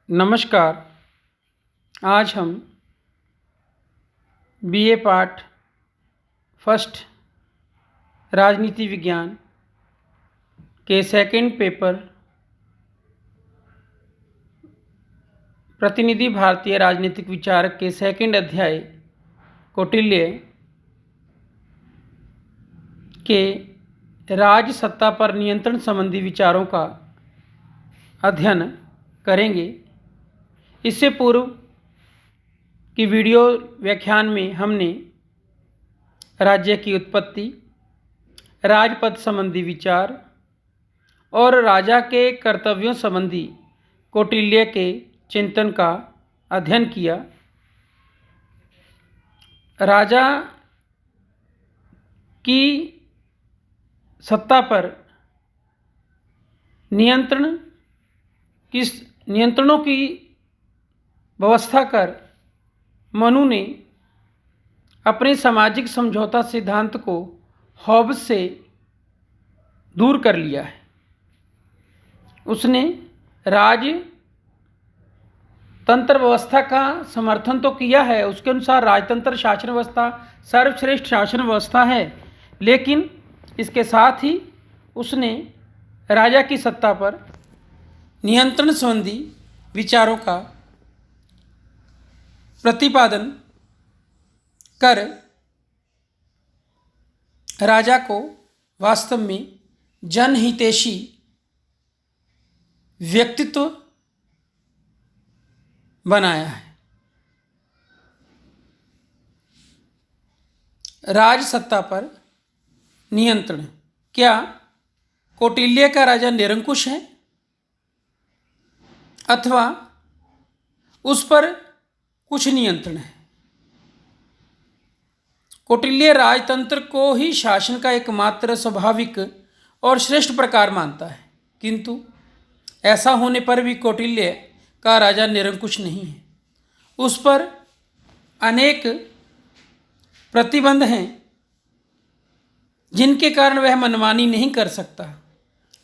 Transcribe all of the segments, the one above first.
नमस्कार। आज हम बीए पार्ट फर्स्ट राजनीति विज्ञान के सेकंड पेपर प्रतिनिधि भारतीय राजनीतिक विचारक के सेकंड अध्याय कौटिल्य के राज सत्ता पर नियंत्रण संबंधी विचारों का अध्ययन करेंगे। इससे पूर्व की वीडियो व्याख्यान में हमने राज्य की उत्पत्ति, राजपद संबंधी विचार और राजा के कर्तव्यों संबंधी कौटिल्य के चिंतन का अध्ययन किया। राजा की सत्ता पर नियंत्रणों की व्यवस्था कर मनु ने अपने सामाजिक समझौता सिद्धांत को हॉब्स से दूर कर लिया है। उसने राजतंत्र व्यवस्था का समर्थन तो किया है, उसके अनुसार राजतंत्र शासन व्यवस्था सर्वश्रेष्ठ शासन व्यवस्था है, लेकिन इसके साथ ही उसने राजा की सत्ता पर नियंत्रण संबंधी विचारों का प्रतिपादन कर राजा को वास्तव में जनहितैषी व्यक्तित्व बनाया है। राज सत्ता पर नियंत्रण, क्या कौटिल्य का राजा निरंकुश है अथवा उस पर कुछ नियंत्रण है? कौटिल्य राजतंत्र को ही शासन का एकमात्र स्वाभाविक और श्रेष्ठ प्रकार मानता है, किंतु ऐसा होने पर भी कौटिल्य का राजा निरंकुश नहीं है। उस पर अनेक प्रतिबंध हैं जिनके कारण वह मनमानी नहीं कर सकता।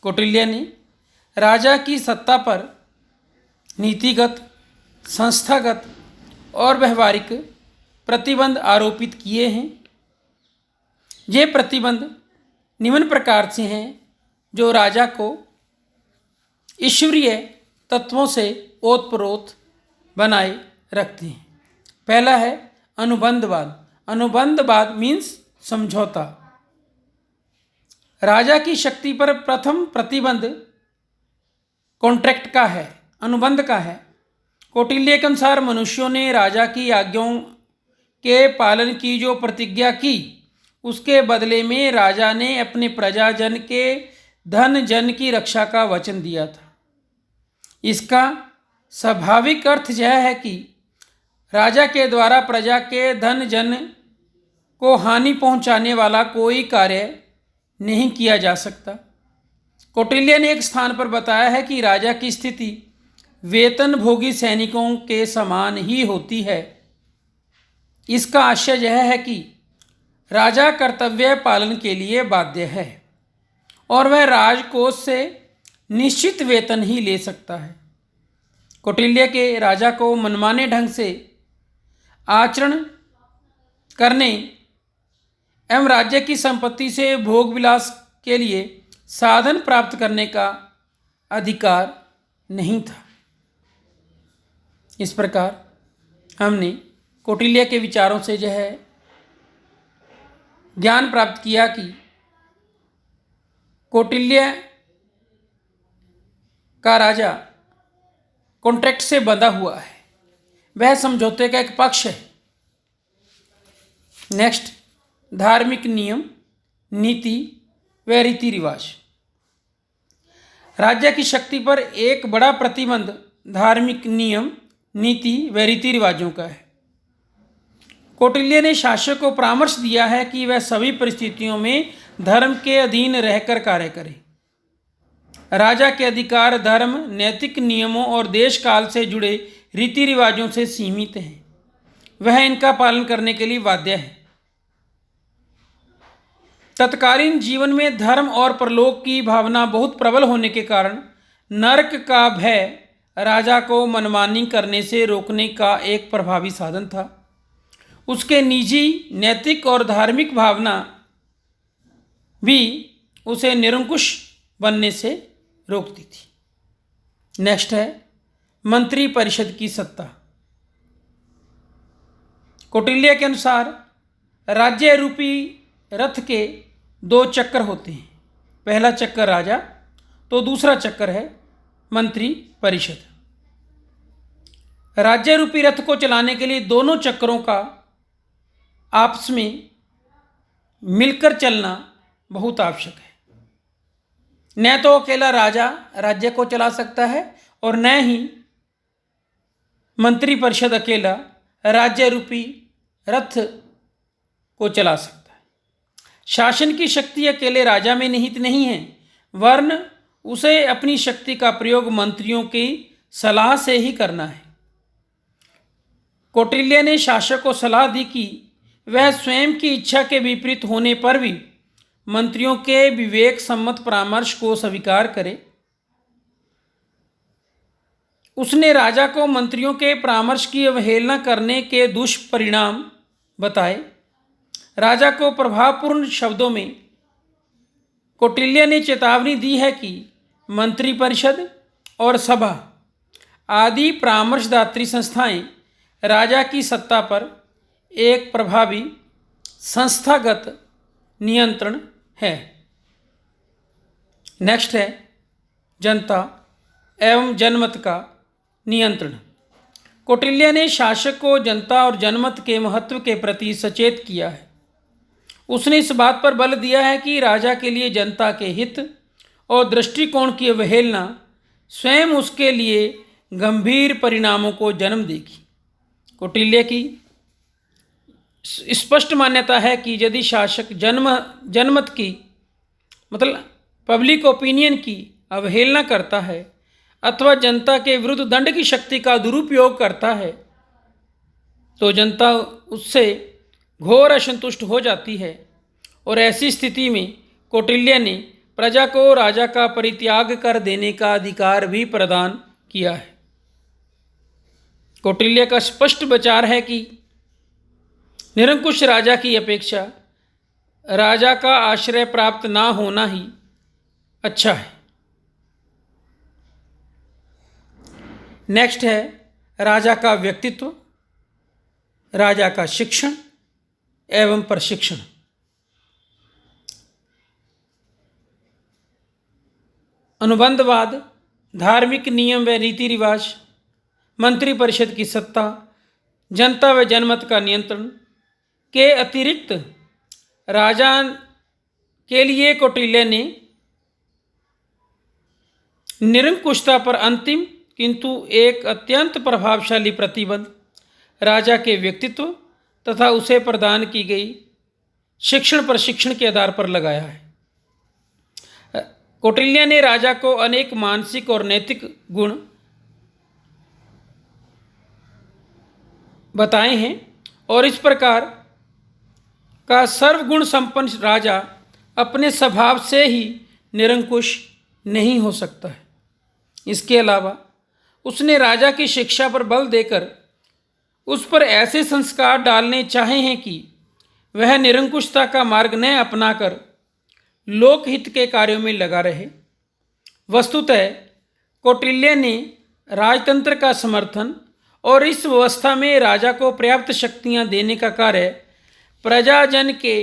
कौटिल्य ने राजा की सत्ता पर नीतिगत, संस्थागत और व्यवहारिक प्रतिबंध आरोपित किए हैं। ये प्रतिबंध निम्न प्रकार से हैं जो राजा को ईश्वरीय तत्वों से ओतप्रोत बनाए रखते हैं। पहला है अनुबंधवाद। अनुबंधवाद मीन्स समझौता। राजा की शक्ति पर प्रथम प्रतिबंध कॉन्ट्रैक्ट का है, अनुबंध का है। कौटिल्य के अनुसार मनुष्यों ने राजा की आज्ञाओं के पालन की जो प्रतिज्ञा की, उसके बदले में राजा ने अपने प्रजाजन के धन जन की रक्षा का वचन दिया था। इसका स्वाभाविक अर्थ यह है कि राजा के द्वारा प्रजा के धन जन को हानि पहुंचाने वाला कोई कार्य नहीं किया जा सकता। कौटिल्य ने एक स्थान पर बताया है कि राजा की स्थिति वेतन भोगी सैनिकों के समान ही होती है। इसका आशय यह है कि राजा कर्तव्य पालन के लिए बाध्य है और वह राजकोष से निश्चित वेतन ही ले सकता है। कौटिल्य के राजा को मनमाने ढंग से आचरण करने एवं राज्य की संपत्ति से भोग विलास के लिए साधन प्राप्त करने का अधिकार नहीं था। इस प्रकार हमने कौटिल्य के विचारों से जो है ज्ञान प्राप्त किया कि कौटिल्य का राजा कॉन्ट्रैक्ट से बंधा हुआ है, वह समझौते का एक पक्ष है। नेक्स्ट, धार्मिक नियम, नीति व रीति रिवाज। राज्य की शक्ति पर एक बड़ा प्रतिबंध धार्मिक नियम, नीति व रीति रिवाजों का है। कौटिल्य ने शासक को परामर्श दिया है कि वह सभी परिस्थितियों में धर्म के अधीन रहकर कार्य करे। राजा के अधिकार धर्म, नैतिक नियमों और देश काल से जुड़े रीति रिवाजों से सीमित हैं। वह इनका पालन करने के लिए बाध्य है। तत्कालीन जीवन में धर्म और परलोक की भावना बहुत प्रबल होने के कारण नरक का भय राजा को मनमानी करने से रोकने का एक प्रभावी साधन था। उसके निजी नैतिक और धार्मिक भावना भी उसे निरंकुश बनने से रोकती थी। नेक्स्ट है मंत्री परिषद की सत्ता। कौटिल्य के अनुसार राज्य रूपी रथ के 2 चक्कर होते हैं। पहला चक्कर राजा, तो दूसरा चक्कर है मंत्री परिषद। राज्य रूपी रथ को चलाने के लिए दोनों चक्करों का आपस में मिलकर चलना बहुत आवश्यक है। न तो अकेला राजा राज्य को चला सकता है और न ही मंत्री परिषद अकेला राज्य रूपी रथ को चला सकता है। शासन की शक्ति अकेले राजा में निहित नहीं है, वरन उसे अपनी शक्ति का प्रयोग मंत्रियों की सलाह से ही करना है। कौटिल्य ने शासक को सलाह दी कि वह स्वयं की इच्छा के विपरीत होने पर भी मंत्रियों के विवेक सम्मत परामर्श को स्वीकार करे। उसने राजा को मंत्रियों के परामर्श की अवहेलना करने के दुष्परिणाम बताए। राजा को प्रभावपूर्ण शब्दों में कौटिल्य ने चेतावनी दी है कि मंत्री परिषद और सभा आदि परामर्शदात्री संस्थाएं राजा की सत्ता पर एक प्रभावी संस्थागत नियंत्रण है। नेक्स्ट है जनता एवं जनमत का नियंत्रण। कौटिल्य ने शासक को जनता और जनमत के महत्व के प्रति सचेत किया है। उसने इस बात पर बल दिया है कि राजा के लिए जनता के हित और दृष्टिकोण की अवहेलना स्वयं उसके लिए गंभीर परिणामों को जन्म देगी। कौटिल्य की स्पष्ट मान्यता है कि यदि शासक जनमत की मतलब पब्लिक ओपिनियन की अवहेलना करता है अथवा जनता के विरुद्ध दंड की शक्ति का दुरुपयोग करता है तो जनता उससे घोर असंतुष्ट हो जाती है और ऐसी स्थिति में कौटिल्य ने प्रजा को राजा का परित्याग कर देने का अधिकार भी प्रदान किया है। कौटिल्य का स्पष्ट विचार है कि निरंकुश राजा की अपेक्षा राजा का आश्रय प्राप्त ना होना ही अच्छा है। नेक्स्ट है राजा का व्यक्तित्व, राजा का शिक्षण एवं प्रशिक्षण। अनुबंधवाद, धार्मिक नियम व रीति रिवाज, मंत्री परिषद की सत्ता, जनता व जनमत का नियंत्रण के अतिरिक्त राजा के लिए कौटिल्य ने निरंकुशता पर अंतिम किंतु एक अत्यंत प्रभावशाली प्रतिबंध राजा के व्यक्तित्व तथा उसे प्रदान की गई शिक्षण प्रशिक्षण के आधार पर लगाया है। कौटिल्य ने राजा को अनेक मानसिक और नैतिक गुण बताए हैं और इस प्रकार का सर्वगुण संपन्न राजा अपने स्वभाव से ही निरंकुश नहीं हो सकता है। इसके अलावा उसने राजा की शिक्षा पर बल देकर उस पर ऐसे संस्कार डालने चाहे हैं कि वह निरंकुशता का मार्ग न अपनाकर लोकहित के कार्यों में लगा रहे। वस्तुतः कौटिल्य ने राजतंत्र का समर्थन और इस व्यवस्था में राजा को पर्याप्त शक्तियां देने का कार्य प्रजाजन के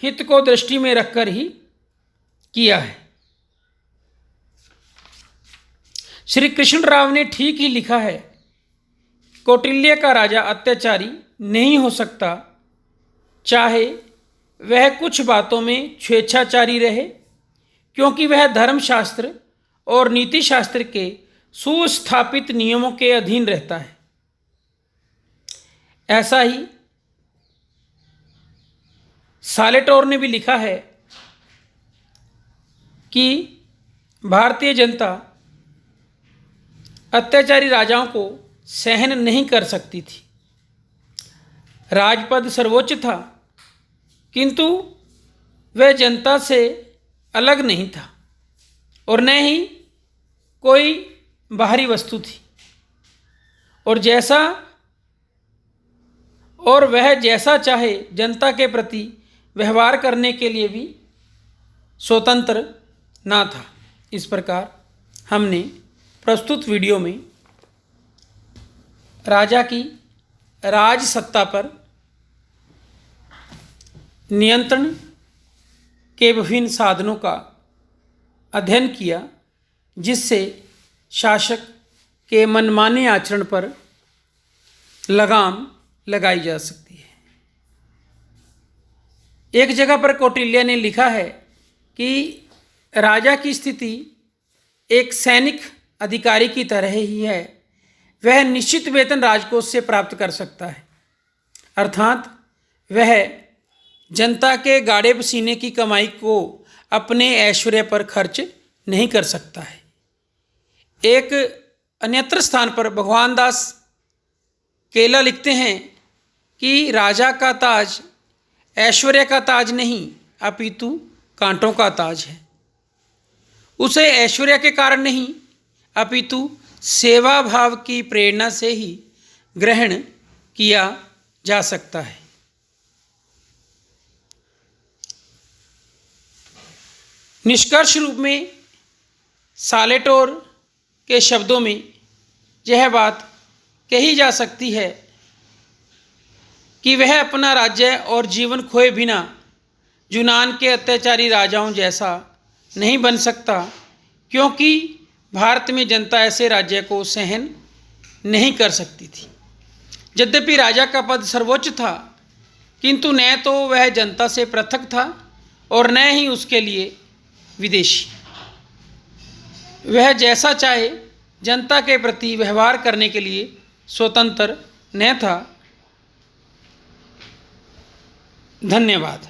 हित को दृष्टि में रखकर ही किया है। श्री कृष्ण राव ने ठीक ही लिखा है, कौटिल्य का राजा अत्याचारी नहीं हो सकता, चाहे वह कुछ बातों में स्वेच्छाचारी रहे, क्योंकि वह धर्मशास्त्र और नीतिशास्त्र के सुस्थापित नियमों के अधीन रहता है। ऐसा ही सालेटोर ने भी लिखा है कि भारतीय जनता अत्याचारी राजाओं को सहन नहीं कर सकती थी। राजपद सर्वोच्च था, किंतु वह जनता से अलग नहीं था और न ही कोई बाहरी वस्तु थी। और वह जैसा चाहे जनता के प्रति व्यवहार करने के लिए भी स्वतंत्र ना था। इस प्रकार हमने प्रस्तुत वीडियो में राजा की राज सत्ता पर नियंत्रण के विभिन्न साधनों का अध्ययन किया, जिससे शासक के मनमाने आचरण पर लगाम लगाई जा सकती है। एक जगह पर कौटिल्य ने लिखा है कि राजा की स्थिति एक सैनिक अधिकारी की तरह ही है। वह निश्चित वेतन राजकोष से प्राप्त कर सकता है, अर्थात वह जनता के गाड़े पसीने की कमाई को अपने ऐश्वर्य पर खर्च नहीं कर सकता है। एक अन्यत्र स्थान पर भगवान दास केला लिखते हैं कि राजा का ताज ऐश्वर्य का ताज नहीं अपितु कांटों का ताज है। उसे ऐश्वर्य के कारण नहीं अपितु सेवा भाव की प्रेरणा से ही ग्रहण किया जा सकता है। निष्कर्ष रूप में सालेटोर के शब्दों में यह बात कही जा सकती है कि वह अपना राज्य और जीवन खोए बिना यूनान के अत्याचारी राजाओं जैसा नहीं बन सकता, क्योंकि भारत में जनता ऐसे राज्य को सहन नहीं कर सकती थी। यद्यपि राजा का पद सर्वोच्च था, किंतु न तो वह जनता से पृथक था और न ही उसके लिए विदेशी। वह जैसा चाहे जनता के प्रति व्यवहार करने के लिए स्वतंत्र न था। धन्यवाद।